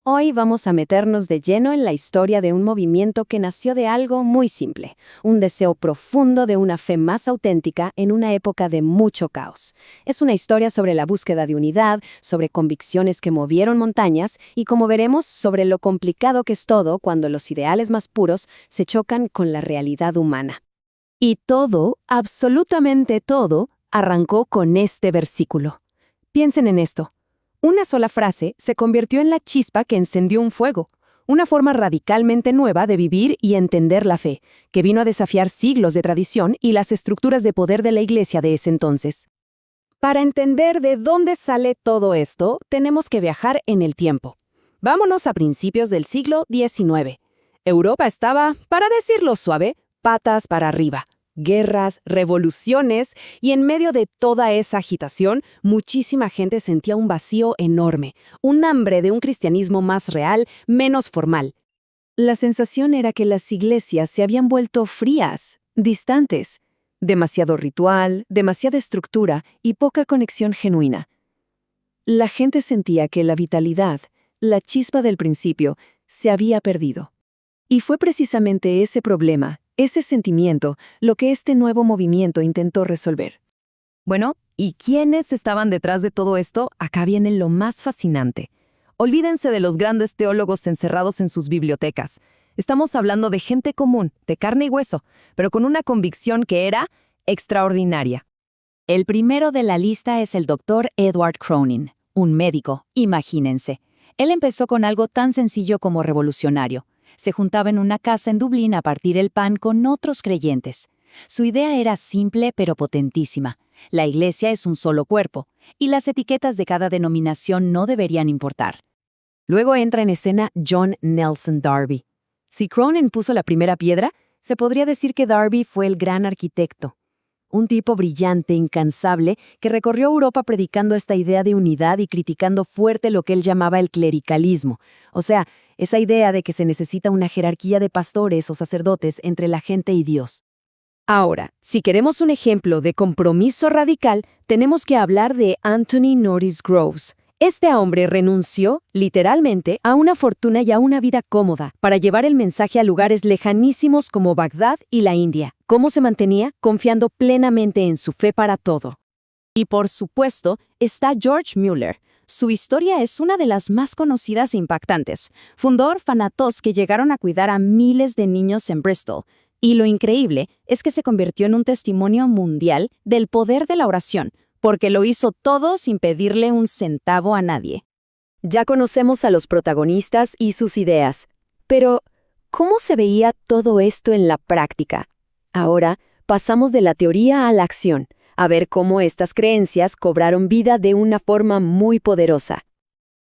Hoy vamos a meternos de lleno en la historia de un movimiento que nació de algo muy simple, un deseo profundo de una fe más auténtica en una época de mucho caos. Es una historia sobre la búsqueda de unidad, sobre convicciones que movieron montañas y, como veremos, sobre lo complicado que es todo cuando los ideales más puros se chocan con la realidad humana. Y todo, absolutamente todo, arrancó con este versículo. Piensen en esto. Una sola frase se convirtió en la chispa que encendió un fuego, una forma radicalmente nueva de vivir y entender la fe, que vino a desafiar siglos de tradición y las estructuras de poder de la Iglesia de ese entonces. Para entender de dónde sale todo esto, tenemos que viajar en el tiempo. Vámonos a principios del siglo XIX. Europa estaba, para decirlo suave, patas para arriba. Guerras, revoluciones, y en medio de toda esa agitación, muchísima gente sentía un vacío enorme, un hambre de un cristianismo más real, menos formal. La sensación era que las iglesias se habían vuelto frías, distantes, demasiado ritual, demasiada estructura y poca conexión genuina. La gente sentía que la vitalidad, la chispa del principio, se había perdido. Y fue precisamente ese problema, ese sentimiento, lo que este nuevo movimiento intentó resolver. Bueno, ¿y quiénes estaban detrás de todo esto? Acá viene lo más fascinante. Olvídense de los grandes teólogos encerrados en sus bibliotecas. Estamos hablando de gente común, de carne y hueso, pero con una convicción que era extraordinaria. El primero de la lista es el Dr. Edward Cronin, un médico, imagínense. Él empezó con algo tan sencillo como revolucionario. Se juntaba en una casa en Dublín a partir el pan con otros creyentes. Su idea era simple pero potentísima. La iglesia es un solo cuerpo, y las etiquetas de cada denominación no deberían importar. Luego entra en escena John Nelson Darby. Si Cronin puso la primera piedra, se podría decir que Darby fue el gran arquitecto. Un tipo brillante, incansable, que recorrió Europa predicando esta idea de unidad y criticando fuerte lo que él llamaba el clericalismo, o sea, esa idea de que se necesita una jerarquía de pastores o sacerdotes entre la gente y Dios. Ahora, si queremos un ejemplo de compromiso radical, tenemos que hablar de Anthony Norris Groves. Este hombre renunció, literalmente, a una fortuna y a una vida cómoda para llevar el mensaje a lugares lejanísimos como Bagdad y la India. ¿Cómo se mantenía? Confiando plenamente en su fe para todo. Y por supuesto, está George Mueller. Su historia es una de las más conocidas e impactantes. Fundó orfanatos que llegaron a cuidar a miles de niños en Bristol. Y lo increíble es que se convirtió en un testimonio mundial del poder de la oración, porque lo hizo todo sin pedirle un centavo a nadie. Ya conocemos a los protagonistas y sus ideas, pero ¿cómo se veía todo esto en la práctica? Ahora pasamos de la teoría a la acción, a ver cómo estas creencias cobraron vida de una forma muy poderosa.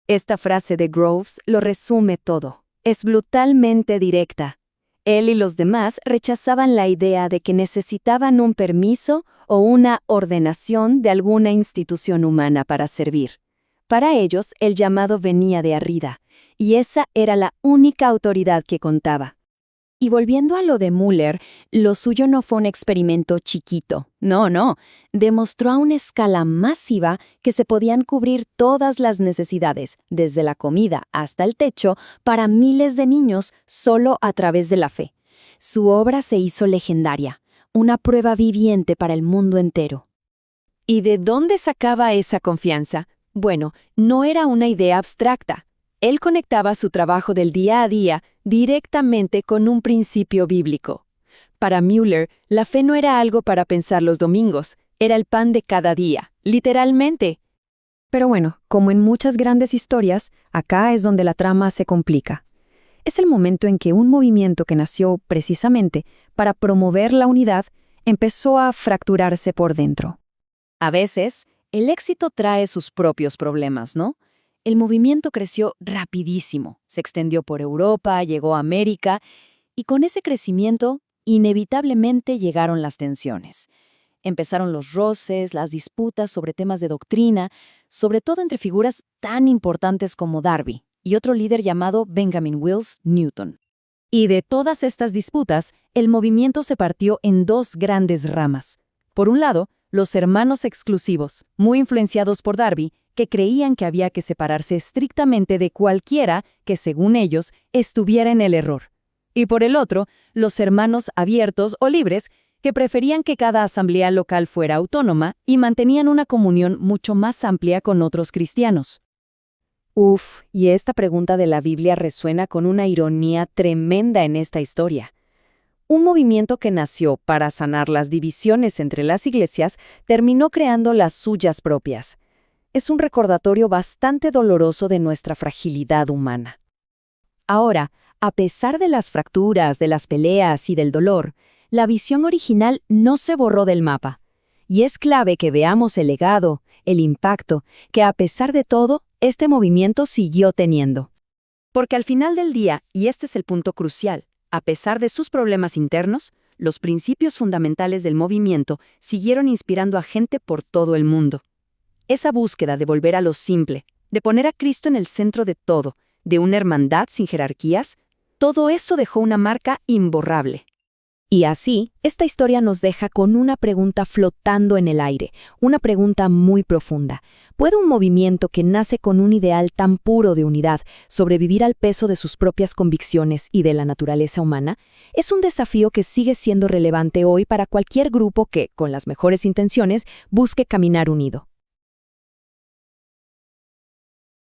Esta frase de Groves lo resume todo. Es brutalmente directa. Él y los demás rechazaban la idea de que necesitaban un permiso o una ordenación de alguna institución humana para servir. Para ellos, el llamado venía de arriba, y esa era la única autoridad que contaba. Y volviendo a lo de Mueller, lo suyo no fue un experimento chiquito. No. Demostró a una escala masiva que se podían cubrir todas las necesidades, desde la comida hasta el techo, para miles de niños solo a través de la fe. Su obra se hizo legendaria, una prueba viviente para el mundo entero. ¿Y de dónde sacaba esa confianza? Bueno, no era una idea abstracta. Él conectaba su trabajo del día a día directamente con un principio bíblico. Para Mueller, la fe no era algo para pensar los domingos, era el pan de cada día, literalmente. Pero bueno, como en muchas grandes historias, acá es donde la trama se complica. Es el momento en que un movimiento que nació precisamente para promover la unidad empezó a fracturarse por dentro. A veces, el éxito trae sus propios problemas, ¿no? El movimiento creció rapidísimo, se extendió por Europa, llegó a América, y con ese crecimiento, inevitablemente llegaron las tensiones. Empezaron los roces, las disputas sobre temas de doctrina, sobre todo entre figuras tan importantes como Darby y otro líder llamado Benjamin Wills Newton. Y de todas estas disputas, el movimiento se partió en dos grandes ramas. Por un lado, los hermanos exclusivos, muy influenciados por Darby, que creían que había que separarse estrictamente de cualquiera que, según ellos, estuviera en el error. Y por el otro, los hermanos abiertos o libres, que preferían que cada asamblea local fuera autónoma y mantenían una comunión mucho más amplia con otros cristianos. Y esta pregunta de la Biblia resuena con una ironía tremenda en esta historia. Un movimiento que nació para sanar las divisiones entre las iglesias terminó creando las suyas propias. Es un recordatorio bastante doloroso de nuestra fragilidad humana. Ahora, a pesar de las fracturas, de las peleas y del dolor, la visión original no se borró del mapa. Y es clave que veamos el legado, el impacto, que a pesar de todo, este movimiento siguió teniendo. Porque al final del día, y este es el punto crucial, a pesar de sus problemas internos, los principios fundamentales del movimiento siguieron inspirando a gente por todo el mundo. Esa búsqueda de volver a lo simple, de poner a Cristo en el centro de todo, de una hermandad sin jerarquías, todo eso dejó una marca imborrable. Y así, esta historia nos deja con una pregunta flotando en el aire, una pregunta muy profunda. ¿Puede un movimiento que nace con un ideal tan puro de unidad sobrevivir al peso de sus propias convicciones y de la naturaleza humana? Es un desafío que sigue siendo relevante hoy para cualquier grupo que, con las mejores intenciones, busque caminar unido.